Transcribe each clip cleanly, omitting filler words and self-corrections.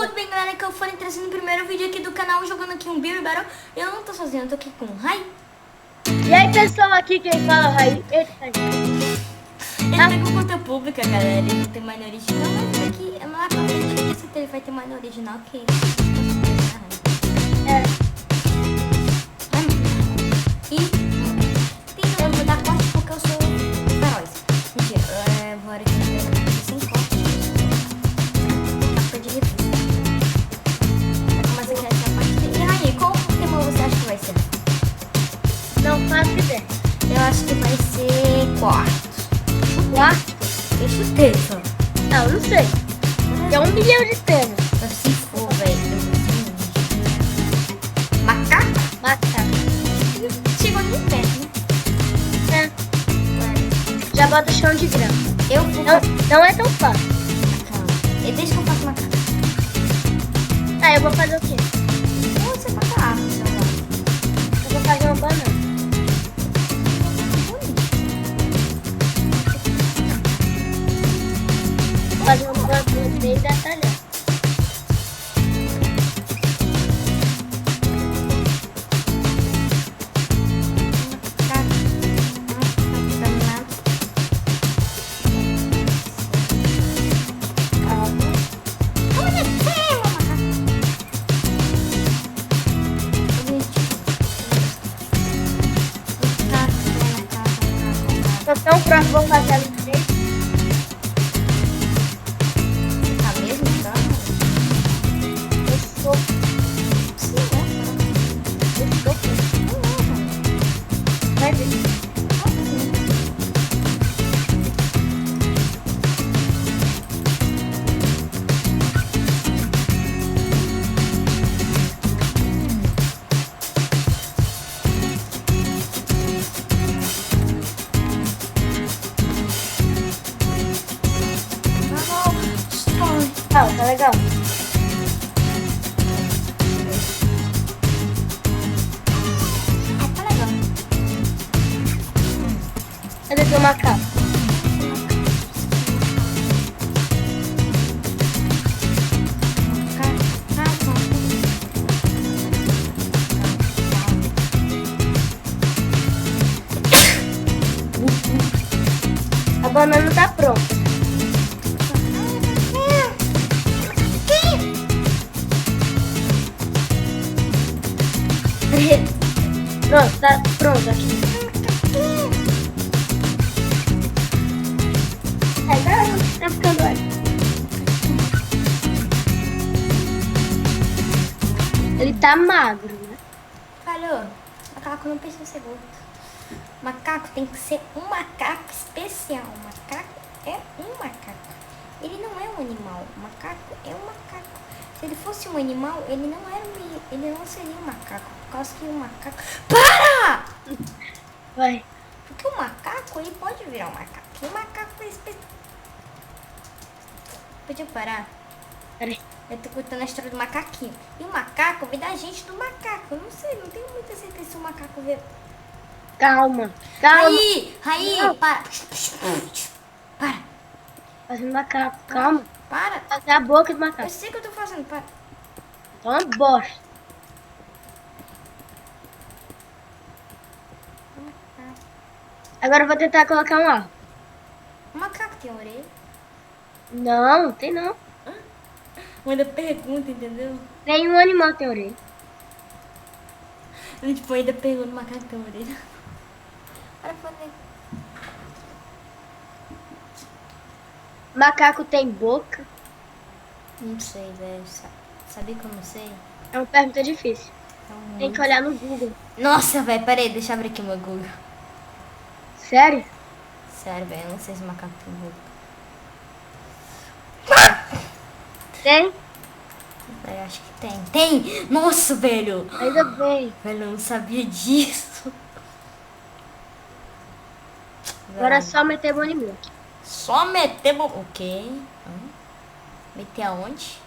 Tudo bem, galera, que eu fui trazendo o primeiro vídeo aqui do canal jogando aqui um Beer Battle. Eu não tô sozinho, eu tô aqui com o Rai. E aí, pessoal, aqui quem fala é Rai. Ele tá com conta pública, galera, ele não tem mais original, mas aqui é lá pra frente eu sei que ele vai ter mais original que É. E tem que mudar corte porque eu sou feroz. Mentira, vou aqui sem corte. Capa de refri. Mas aqui essa parte. E aí, qual tema você acha que vai ser? Não faço ideia. Eu acho que vai ser quarto. Quarto? Eu chutei só. Não, não sei. Tem 1 milhão de temas. Se for, velho, eu vou ser um macaco? Macaco. Chegou nem perto, né? É. Já bota chão de grama. Eu vou Não é tão fácil. macaco. E deixa que eu faço macaco. Tá, eu vou fazer o quê? Ou você bota árvore, sei lá. Eu vou fazer uma banana. Vou fazer uma banana bem detalhada. Então, pronto, vou fazer ali 3. Tá mesmo? Tá? Eu sou. Sim, né? Eu sou. Vai ver. Tá legal. Tá legal. Cadê teu macaco? A banana tá pronta. Pronto, tá pronto aqui. Tá ficando ótimo. Ele tá magro, né? Falou. Macaco não precisa ser gordo. Macaco tem que ser um macaco especial. Macaco é um macaco. Ele não é um animal. Macaco é um macaco. Se ele fosse um animal, ele não seria um macaco. Por causa que o macaco... Para! Vai. Porque o macaco, ele pode virar um macaco. E o macaco é especial. Podia parar? Peraí. Eu tô contando a história do macaquinho. E o macaco vem da gente do macaco. Eu não sei, não tenho muita certeza se o macaco vê. Calma. Calma. Raí, Não. para. Para. Fazendo macaco. Calma. Para. Fazer a boca do Eu macaco. sei o que eu tô fazendo, para. Tá uma bosta. Agora eu vou tentar colocar um ar. O macaco tem orelha? Não, tem não. Ainda pergunta, entendeu? Nenhum animal tem orelha. Tipo, ainda pergunta o macaco tem orelha. Para fazer. Macaco tem boca? Não sei, velho. Sabia que eu não sei? É uma pergunta difícil. Então, Tem que olhar no Google. Nossa, velho, peraí, deixa eu abrir aqui o meu Google. Sério? Sério, velho, eu não sei se o macaco tem boca. Tem? Eu acho que tem. Tem! Nossa, velho! Ainda bem. Velho, eu não sabia disso. Agora é só meter banho aqui. Só meter... Ok. Meter aonde?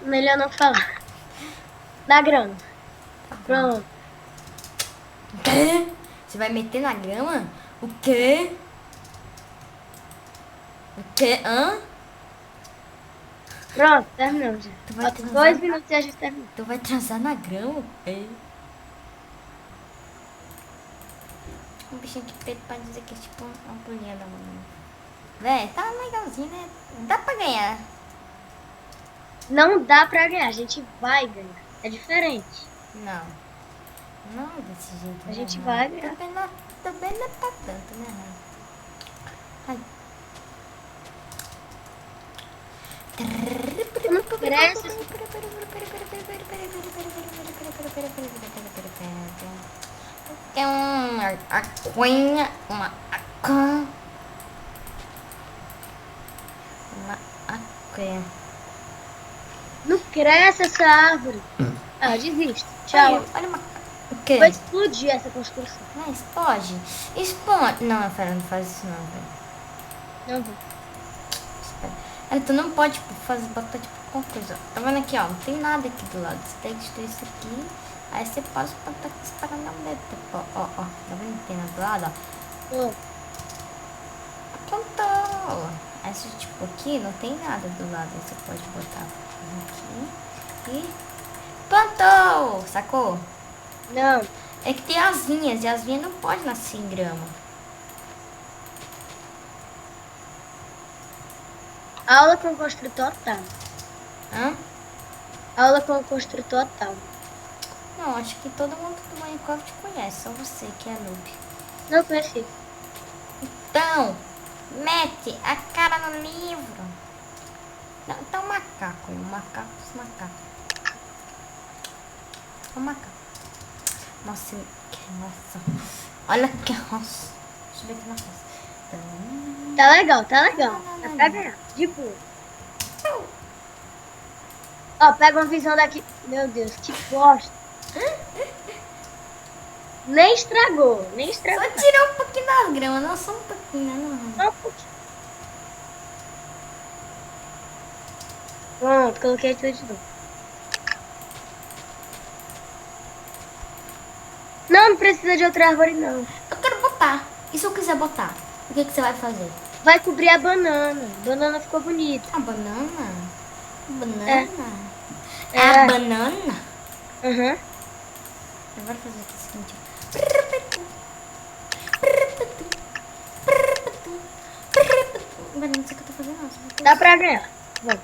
Melhor não falar. Na grama. Pronto. O quê? Você vai meter na grama? O quê? O quê? Hã? Pronto, terminamos já. Tu vai Falta transar? 2 minutos e a gente termina. Tu vai transar na grama? É. Um bichinho de peito pra dizer que é tipo uma bolinha da mamãe. Véi, tá legalzinho, né? Dá pra ganhar. Não dá pra ganhar, a gente vai ganhar. É diferente. Não. Não desse jeito. A né, gente não. vai ganhar. Também não é pra tanto, né? Não. Ai. Não cresce. É uma aquinha, uma acã. Uma aquinha. Não cresce essa árvore. Ah, desisto. Tchau. Olha uma... O quê? Vai explodir essa construção. Não, explode. Explode. Não, Fera, não faz isso não, velho. Não vou. Espera. Aí tu não pode tipo, botar tipo qualquer coisa. Tá vendo aqui, ó? Não tem nada aqui do lado. Você tem que destruir isso aqui. Aí você pode botar aqui para não ver. Tipo, ó. Tá vendo que tem do lado, ó? Plantou. Aí se tipo aqui não tem nada do lado. Aí você pode botar aqui. E plantou. Sacou? Não. É que tem asinhas. E as asinhas não pode nascer em grama. Aula com construtor tal. Hã? Aula com construtor tal. Não, acho que todo mundo do Minecraft conhece, só você que é noob. Não conheci. Então, mete a cara no livro. Não, então macaco, os macacos. O macaco. Nossa, olha que roça. Deixa eu ver aqui na roça. Tá legal, tá legal. Dá pra ganhar. De boa. Ó, pega uma visão daqui. Meu Deus, que bosta. Nem estragou, nem estragou. Só tirou um pouquinho das gramas, não só um pouquinho, não. Só um pouquinho. Pronto, coloquei tudo de novo. Não precisa de outra árvore, não. Eu quero botar. E se eu quiser botar? O que você vai fazer? Vai cobrir a banana. A banana ficou bonita. A banana? Banana? É. A banana? Aham. Eu vou fazer aqui o seguinte. Agora não sei o que eu tô fazendo, não. Dá pra ganhar. Vamos.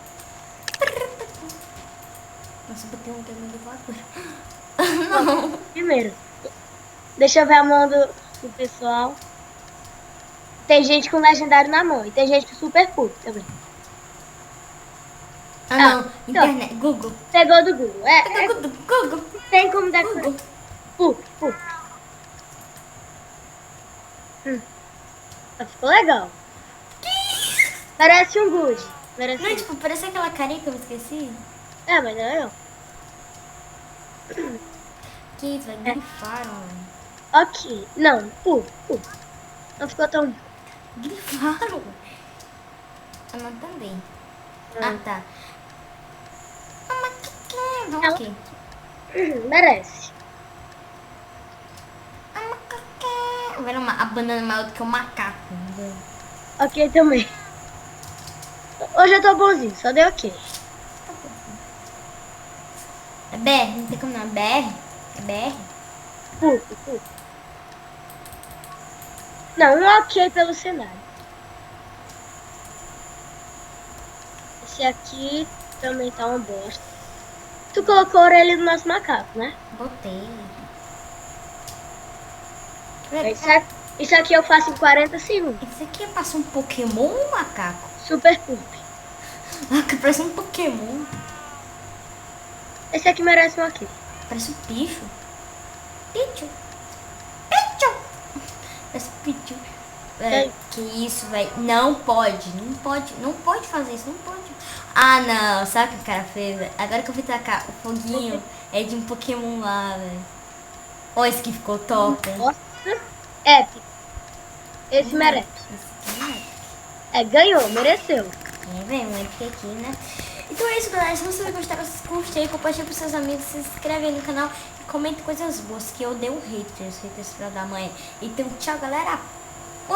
Nossa, eu botei um tema de voadora. Não. Primeiro. Deixa eu ver a mão do pessoal. Tem gente com legendário na mão. E tem gente com super puto também. Ah, não. Então. Internet. Google. Pegou do Google. Google. Tem como dar Google. Puto. Ficou legal. Parece um good. Parece Não, tipo, parece aquela carinha que eu esqueci. É, mas não é não. Que isso, vai grifaram, mano. Ok. Não, não ficou tão... Grifaram? Eu não também. Ah, tá. Ah, mas que é? Vamos aqui. Merece. Ah, macaco. Vai a banana maior do que o macaco. Ok também. Hoje eu tô bonzinho, só dei ok. É BR, não tem como não. BR? É BR? Puto. Não, um ok pelo cenário. Esse aqui também tá uma bosta. Tu colocou a orelha do nosso macaco, né? Botei. Isso aqui eu faço em 40 segundos. Esse aqui passa um Pokémon, macaco? Super pulp. Ah, que parece um Pokémon. Esse aqui merece um ok. Parece um Pichu. Pichu. Parece Pichu. É. Que isso, velho. Não pode fazer isso, não pode. Ah, não. Sabe o que o cara fez, velho? Agora que eu fui tacar o foguinho, é de um Pokémon lá, velho. Olha esse que ficou top, hein? Nossa, épico. Esse merece. Esse aqui, né? Ganhou, mereceu. É, velho, um epic aqui, né? Então é isso, galera. Se você gostar, curte aí, compartilha pros seus amigos, se inscreve aí no canal e comenta coisas boas, que eu dei um hater, os haters filha da mãe. Então, tchau, galera.